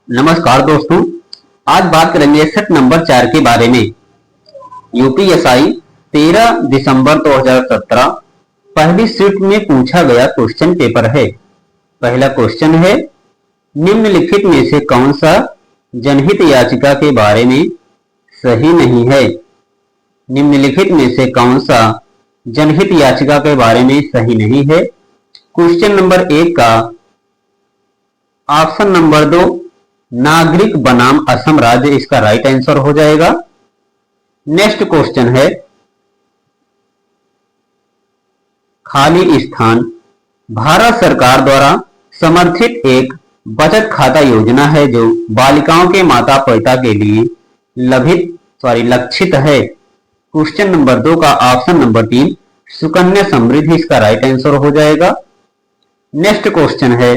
नमस्कार दोस्तों। आज बात करेंगे सेट नंबर 4 के बारे में। यूपीएसआई 13 दिसंबर 2017 पहली शिफ्ट में पूछा गया क्वेश्चन पेपर है। पहला क्वेश्चन है, निम्नलिखित में से कौन सा जनहित याचिका के बारे में सही नहीं है। निम्नलिखित में से कौन सा जनहित याचिका के बारे में सही नहीं है। क्वेश्चन नंबर 1 का ऑप्शन नंबर 2 नागरिक बनाम असम राज्य इसका राइट आंसर हो जाएगा। नेक्स्ट क्वेश्चन है, खाली स्थान भारत सरकार द्वारा समर्थित एक बचत खाता योजना है जो बालिकाओं के माता पिता के लिए लक्षित है। क्वेश्चन नंबर 2 का ऑप्शन नंबर 3 सुकन्या समृद्धि इसका राइट आंसर हो जाएगा। नेक्स्ट क्वेश्चन है,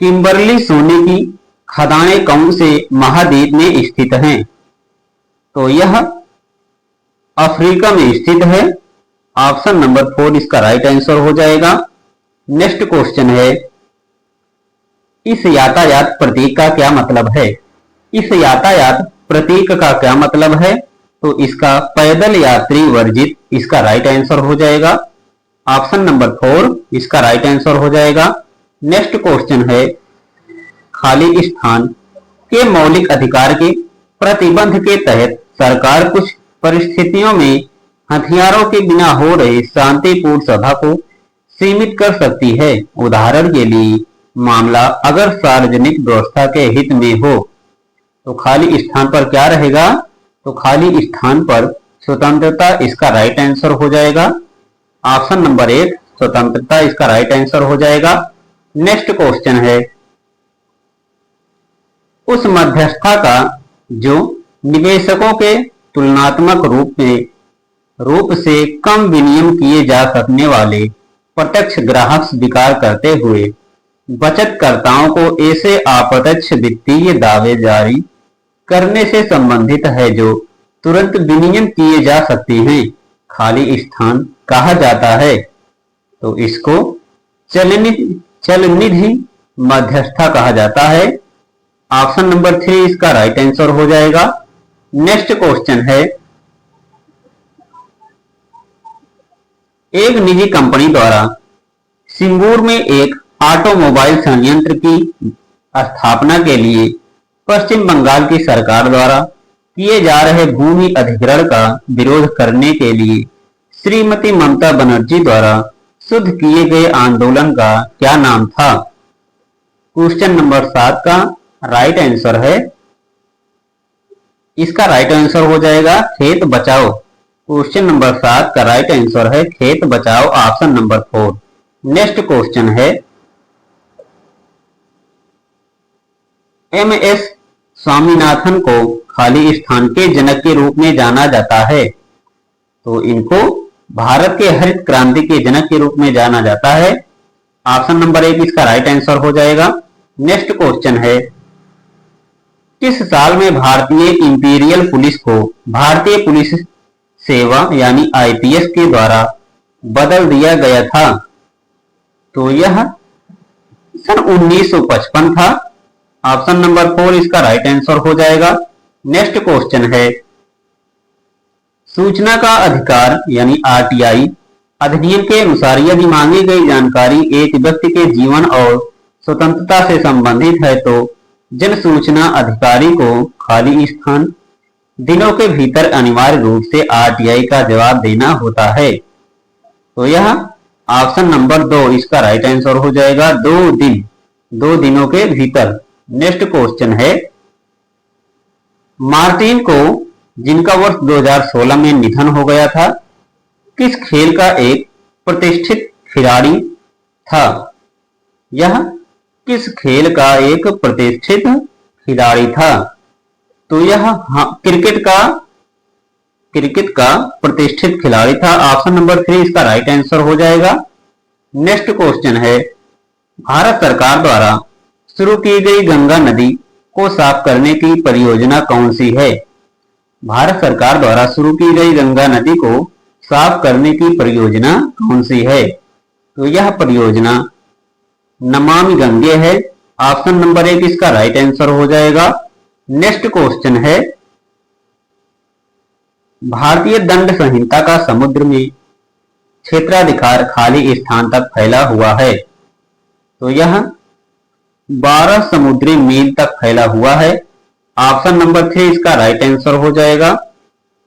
किम्बरली सोने की खदानें कौन से महाद्वीप में स्थित हैं। तो यह अफ्रीका में स्थित है। ऑप्शन नंबर 4 इसका राइट आंसर हो जाएगा। नेक्स्ट क्वेश्चन है, इस यातायात प्रतीक का क्या मतलब है। इस यातायात प्रतीक का क्या मतलब है, तो इसका पैदल यात्री वर्जित इसका राइट आंसर हो जाएगा। ऑप्शन नंबर 4 इसका राइट आंसर हो जाएगा। नेक्स्ट क्वेश्चन है, खाली स्थान के मौलिक अधिकार के प्रतिबंध के तहत सरकार कुछ परिस्थितियों में हथियारों के बिना हो रही शांतिपूर्ण सभा को सीमित कर सकती है। उदाहरण के लिए मामला अगर सार्वजनिक व्यवस्था के हित में हो। तो खाली स्थान पर क्या रहेगा, तो खाली स्थान पर स्वतंत्रता इसका राइट आंसर हो जाएगा। ऑप्शन नंबर 1 स्वतंत्रता इसका राइट आंसर हो जाएगा। नेक्स्ट क्वेश्चन है, उस मध्यस्थता का जो निवेशकों के तुलनात्मक रूप से कम विनिमय किए जा सकने वाले प्रत्यक्ष ग्राहक स्वीकार करते हुए बचतकर्ताओं को ऐसे अप्रत्यक्ष वित्तीय दावे जारी करने से संबंधित है जो तुरंत विनिमय किए जा सकते हैं, खाली स्थान कहा जाता है। तो इसको चलनिधि मध्यस्थता कहा जाता है। ऑप्शन नंबर 3 इसका राइट आंसर हो जाएगा। नेक्स्ट क्वेश्चन है, एक निजी कंपनी द्वारा सिंगूर में एक ऑटोमोबाइल संयंत्र की स्थापना के लिए पश्चिम बंगाल की सरकार द्वारा किए जा रहे भूमि अधिग्रहण का विरोध करने के लिए श्रीमती ममता बनर्जी द्वारा शुरू किए गए आंदोलन का क्या नाम था। क्वेश्चन नंबर 7 का राइट आंसर है, इसका राइट आंसर हो जाएगा खेत बचाओ। क्वेश्चन नंबर 7 का राइट आंसर है खेत बचाओ। Option number 4। नेक्स्ट क्वेश्चन है, एमएस स्वामीनाथन को खाली स्थान के जनक के रूप में जाना जाता है। तो इनको भारत के हरित क्रांति के जनक के रूप में जाना जाता है। ऑप्शन नंबर 1 इसका राइट आंसर हो जाएगा। नेक्स्ट क्वेश्चन है, किस साल में भारतीय इंपीरियल पुलिस को भारतीय पुलिस सेवा यानी आईपीएस के द्वारा बदल दिया गया था। तो यह सन 1955 था। ऑप्शन नंबर 4 इसका राइट आंसर हो जाएगा। नेक्स्ट क्वेश्चन है, सूचना का अधिकार यानी आरटीआई अधिनियम के अनुसार यदि मांगी गई जानकारी एक व्यक्ति के जीवन और स्वतंत्रता से संबंधित है तो जन सूचना अधिकारी को खाली स्थान दिनों के भीतर अनिवार्य रूप से आरटीआई का जवाब देना होता है। तो यह ऑप्शन नंबर 2 इसका राइट आंसर हो जाएगा। 2 दिनों के भीतर। नेक्स्ट क्वेश्चन है, मार्टिन को जिनका वर्ष 2016 में निधन हो गया था, किस खेल का एक प्रतिष्ठित खिलाड़ी था। यह किस खेल का एक प्रतिष्ठित खिलाड़ी था। तो यह क्रिकेट का प्रतिष्ठित खिलाड़ी था। ऑप्शन नंबर 3 इसका राइट आंसर हो जाएगा। नेक्स्ट क्वेश्चन है, भारत सरकार द्वारा शुरू की गई गंगा नदी को साफ करने की परियोजना कौन सी है। भारत सरकार द्वारा शुरू की गई गंगा नदी को साफ करने की परियोजना कौन सी है। तो यह परियोजना नमामि गंगे है। ऑप्शन नंबर 1 इसका राइट आंसर हो जाएगा। नेक्स्ट क्वेश्चन है, भारतीय दंड संहिता का समुद्र में क्षेत्राधिकार खाली स्थान तक फैला हुआ है। तो यह 12 समुद्री मील तक फैला हुआ है। ऑप्शन नंबर 3 इसका राइट आंसर हो जाएगा।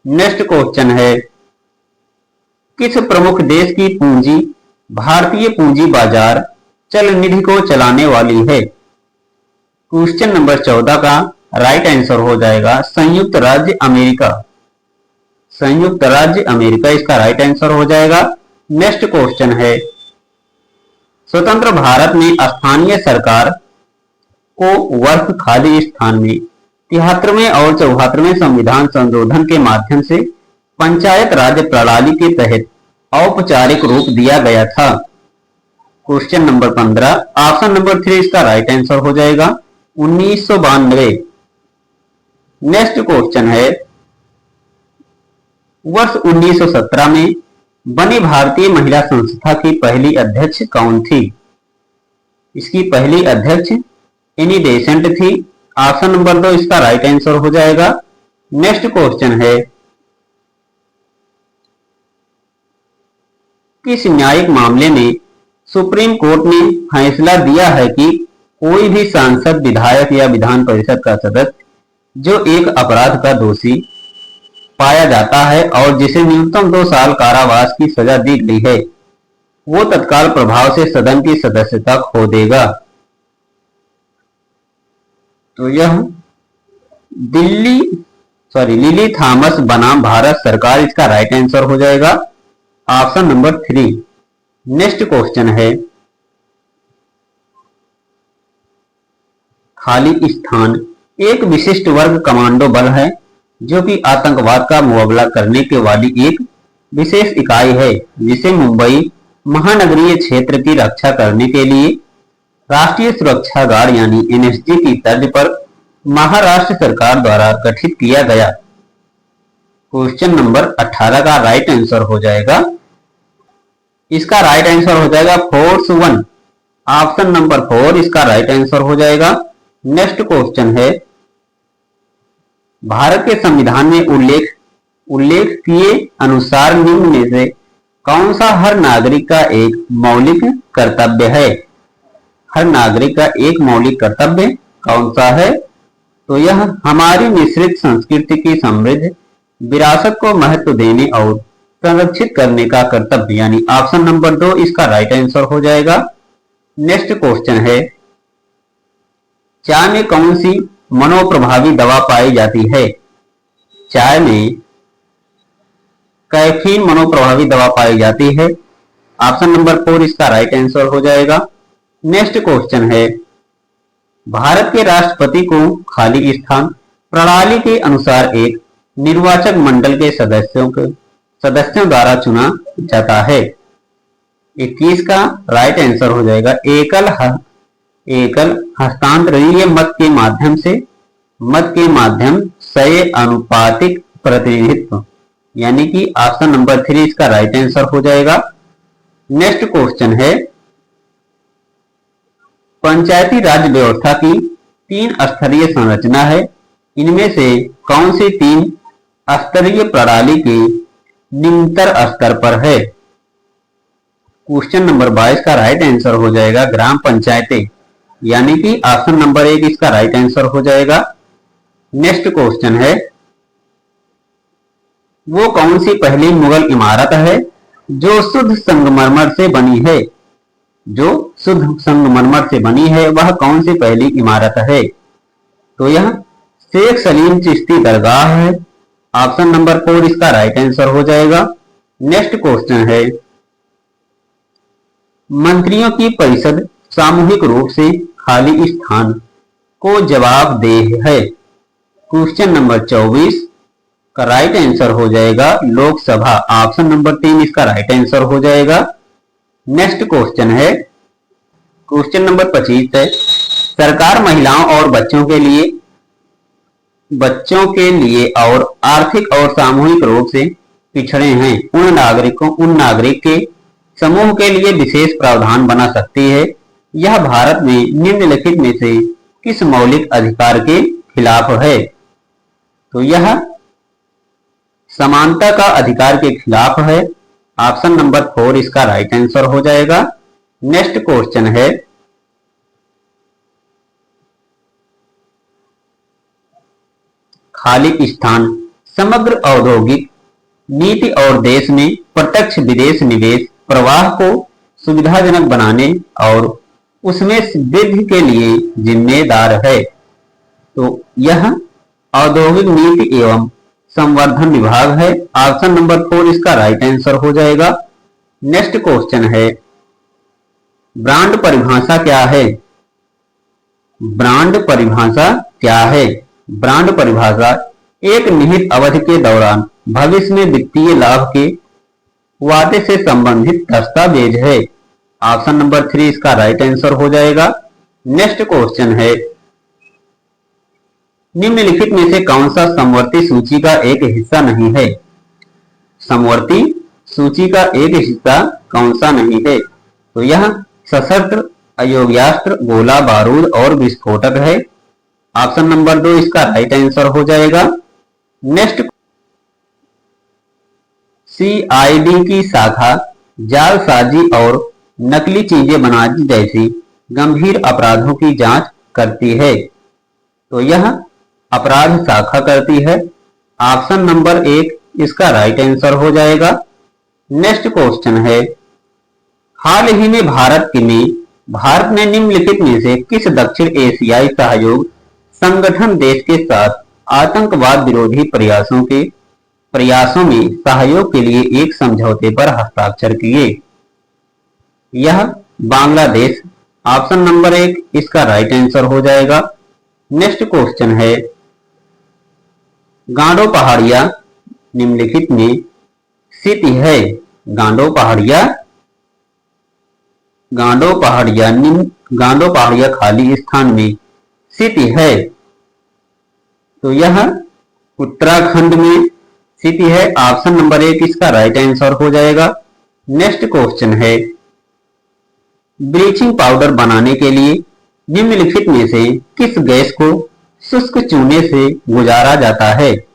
नेक्स्ट क्वेश्चन है, किस प्रमुख देश की पूंजी भारतीय पूंजी बाजार चल निधि को चलाने वाली है? क्वेश्चन नंबर 14 का राइट आंसर हो जाएगा संयुक्त राज्य अमेरिका। संयुक्त राज्य अमेरिका इसका राइट आंसर हो जाएगा। नेक्स्ट क्वेश्चन है, स्वतंत्र भारत में स्थानीय सरकार को वर्ष खाली स्थान में 73वें और 74वें संविधान संशोधन के माध्यम से पंचायत राज प्रणाली के तहत औपचारिक रूप दिया गया था। क्वेश्चन नंबर 15, ऑप्शन नंबर 3 इसका राइट आंसर हो जाएगा 1992। नेक्स्ट क्वेश्चन है, वर्ष 1917 में बनी भारतीय महिला संस्था की पहली अध्यक्ष कौन थी? इसकी पहली अध्यक्ष एनी बेसेंट थी। ऑप्शन नंबर 2 इसका राइट आंसर हो जाएगा। नेक्स्ट क्वेश्चन है, किस न्यायिक मामले में सुप्रीम कोर्ट ने फैसला दिया है कि कोई भी सांसद, विधायक या विधान परिषद का सदस्य जो एक अपराध का दोषी पाया जाता है और जिसे न्यूनतम 2 साल कारावास की सजा दी गई है, वो तत्काल प्रभाव से सदन की सदस्यता खो देगा? तो यह लिली थॉमस बनाम भारत सरकार इसका राइट आंसर हो जाएगा। Option number 3। नेक्स्ट क्वेश्चन है, खाली स्थान एक विशिष्ट वर्ग कमांडो बल है जो कि आतंकवाद का मुकाबला करने के वाली एक विशेष इकाई है, जिसे मुंबई महानगरीय क्षेत्र की रक्षा करने के लिए राष्ट्रीय सुरक्षा गार्ड यानी एनएसजी की तर्ज पर महाराष्ट्र सरकार द्वारा गठित किया गया। क्वेश्चन नंबर 18 का राइट आंसर हो जाएगा, इसका राइट आंसर हो जाएगा फोर्स 1। ऑप्शन नंबर 4 इसका राइट आंसर हो जाएगा। नेक्स्ट क्वेश्चन है, भारत के संविधान में उल्लेख किए अनुसार निम्न में से कौन सा हर नागरिक का एक मौलिक कर्तव्य है? हर नागरिक का एक मौलिक कर्तव्य कौन सा है? तो यह हमारी मिश्रित संस्कृति की समृद्ध विरासत को महत्व देने और संरक्षित करने का कर्तव्य यानी ऑप्शन नंबर 2 इसका राइट आंसर हो जाएगा। नेक्स्ट क्वेश्चन है, चाय में कौन सी मनोप्रभावी दवा पाई जाती है? चाय में कैफीन मनोप्रभावी दवा पाई जाती है। ऑप्शन नंबर 4 इसका राइट आंसर हो जाएगा। नेक्स्ट क्वेश्चन है, भारत के राष्ट्रपति को खाली स्थान प्रणाली के अनुसार एक निर्वाचक मंडल के सदस्यों द्वारा चुना जाता है। 21 का राइट आंसर हो जाएगा एकल हस्तांतरणीय मत के माध्यम से अनुपातिक प्रतिनिधित्व यानी कि ऑप्शन नंबर 3 इसका राइट आंसर हो जाएगा। नेक्स्ट क्वेश्चन है, पंचायती राज व्यवस्था की 3 स्तरीय संरचना है, इनमें से कौन सी 3 स्तरीय प्रणाली के निम्नतर स्तर पर है? क्वेश्चन नंबर 22 का राइट आंसर हो जाएगा ग्राम पंचायतें यानी कि ऑप्शन नंबर 1 इसका राइट आंसर हो जाएगा। नेक्स्ट क्वेश्चन है, वो कौन सी पहली मुगल इमारत है जो शुद्ध संगमरमर से बनी है? जो शुद्ध संगमरमर से बनी है वह कौन सी पहली इमारत है? तो यह शेख सलीम चिश्ती दरगाह है। ऑप्शन नंबर 4 इसका राइट आंसर हो जाएगा। नेक्स्ट क्वेश्चन है, मंत्रियों की परिषद सामूहिक रूप से खाली स्थान को जवाबदेह है। क्वेश्चन नंबर 24 का राइट आंसर हो जाएगा लोकसभा। ऑप्शन नंबर 3 इसका राइट आंसर हो जाएगा। नेक्स्ट क्वेश्चन है, क्वेश्चन नंबर 25 है, सरकार महिलाओं और बच्चों के लिए और आर्थिक और सामूहिक रूप से पिछड़े हैं उन नागरिक के समूह के लिए विशेष प्रावधान बना सकती है यह भारत में निम्नलिखित में से किस मौलिक अधिकार के खिलाफ है? तो यह समानता का अधिकार के खिलाफ है। ऑप्शन नंबर 4 इसका राइट आंसर हो जाएगा। नेक्स्ट क्वेश्चन है, खाली स्थान समग्र औद्योगिक नीति और देश में प्रत्यक्ष विदेश निवेश प्रवाह को सुविधाजनक बनाने और उसमें वृद्धि के लिए जिम्मेदार है। तो यह औद्योगिक नीति एवं संवर्धन विभाग है। ऑप्शन नंबर 4 इसका राइट आंसर हो जाएगा। नेक्स्ट क्वेश्चन है, ब्रांड परिभाषा क्या है? ब्रांड परिभाषा क्या है? ब्रांड परिभाषा एक निहित अवधि के दौरान भविष्य में वित्तीय लाभ के वादे से संबंधित दस्तावेज है। ऑप्शन नंबर 3 इसका राइट आंसर हो जाएगा। नेक्स्ट क्वेश्चन है, निम्नलिखित में से कौन सा समवर्ती सूची का एक हिस्सा नहीं है? समवर्ती सूची का एक हिस्सा कौन सा नहीं है? तो यह सशस्त्र अयोग्यास्त्र गोला बारूद और विस्फोटक है। ऑप्शन नंबर 2 इसका राइट आंसर हो जाएगा। नेक्स्ट, सीआईडी की शाखा जालसाजी और नकली चीजें बनाने जैसी गंभीर अपराधों की जांच करती है। तो यह अपराध शाखा करती है। ऑप्शन नंबर 1 इसका राइट आंसर हो जाएगा। नेक्स्ट क्वेश्चन है, हाल ही में भारत ने निम्नलिखित में से किस दक्षिण एशियाई सहयोग संगठन देश के साथ आतंकवाद विरोधी प्रयासों में सहयोग के लिए एक समझौते पर हस्ताक्षर किए? यह बांग्लादेश। ऑप्शन नंबर 1 इसका राइट आंसर हो जाएगा। नेक्स्ट क्वेश्चन है, गांडो पहाड़िया निम्नलिखित में स्थित है? गांडो पहाड़िया खाली स्थान में स्थित है। तो यह उत्तराखंड में स्थित है। ऑप्शन नंबर 1 इसका राइट आंसर हो जाएगा। नेक्स्ट क्वेश्चन है, ब्लीचिंग पाउडर बनाने के लिए निम्नलिखित में से किस गैस को शुष्क चूने से गुजारा जाता है?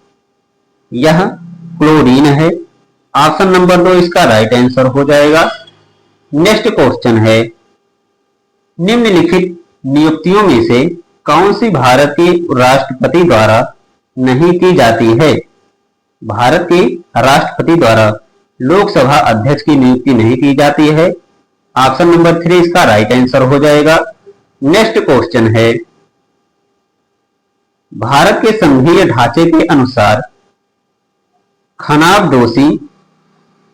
यह क्लोरीन है। ऑप्शन नंबर 2 इसका राइट आंसर हो जाएगा। नेक्स्ट क्वेश्चन है, निम्नलिखित नियुक्तियों में से कौन सी भारत के राष्ट्रपति द्वारा नहीं की जाती है? भारत के राष्ट्रपति द्वारा लोकसभा अध्यक्ष की नियुक्ति नहीं की जाती है। ऑप्शन नंबर 3 इसका राइट आंसर हो जाएगा। नेक्स्ट क्वेश्चन है, भारत के संघीय ढांचे के अनुसार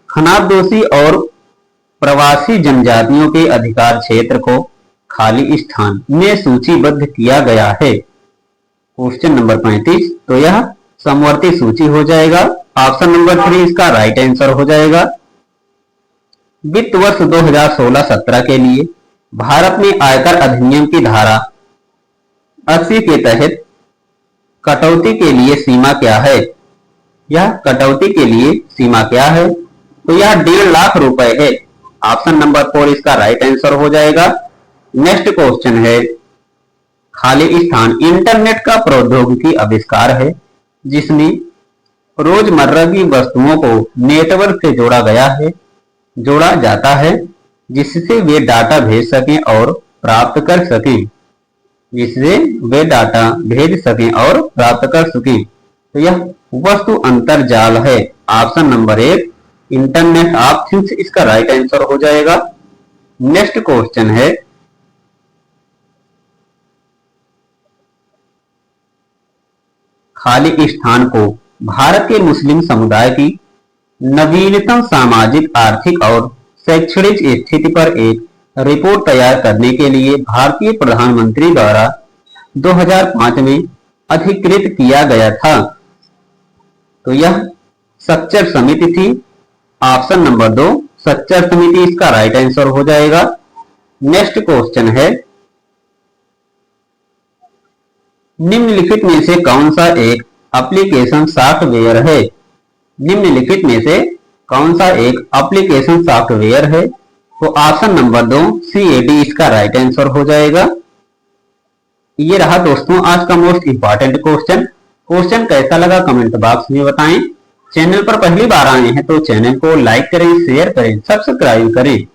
खानाबदोशी और प्रवासी जनजातियों के अधिकार क्षेत्र को खाली स्थान में सूचीबद्ध किया गया है। क्वेश्चन नंबर 35, तो यह समवर्ती सूची हो जाएगा। ऑप्शन नंबर 3 इसका राइट आंसर हो जाएगा। वित्त वर्ष 2016-17 के लिए भारत में आयकर अधिनियम की धारा 80 के तहत कटौती के लिए सीमा क्या है? यह कटौती के लिए सीमा क्या है? तो यह 1.5 लाख रुपए है। ऑप्शन नंबर 4 इसका राइट आंसर हो जाएगा। नेक्स्ट क्वेश्चन है, खाली स्थान इंटरनेट का प्रौद्योगिकी आविष्कार है जिसमें रोजमर्रा की वस्तुओं को नेटवर्क से जोड़ा जाता है जिससे वे डाटा भेज सकें और प्राप्त कर सकें। तो यह वस्तु अंतरजाल है। Option number 1 internet of things इसका राइट आंसर हो जाएगा। नेक्स्ट क्वेश्चन है, खाली स्थान को भारत के मुस्लिम समुदाय की नवीनतम सामाजिक, आर्थिक और शैक्षणिक स्थिति पर एक रिपोर्ट तैयार करने के लिए भारतीय प्रधानमंत्री द्वारा 2005 में अधिकृत किया गया था। तो यह सच्चर समिति थी। ऑप्शन नंबर 2 सच्चर समिति इसका राइट आंसर हो जाएगा। नेक्स्ट क्वेश्चन है, निम्नलिखित में से कौन सा एक एप्लीकेशन सॉफ्टवेयर है? निम्नलिखित में से कौन सा एक एप्लीकेशन सॉफ्टवेयर है? तो ऑप्शन नंबर 2 CAD इसका राइट आंसर हो जाएगा। ये रहा दोस्तों आज का मोस्ट इंपॉर्टेंट क्वेश्चन। क्वेश्चन कैसा लगा कमेंट बॉक्स में बताएं। चैनल पर पहली बार आए हैं तो चैनल को लाइक करें, शेयर करें, सब्सक्राइब करें।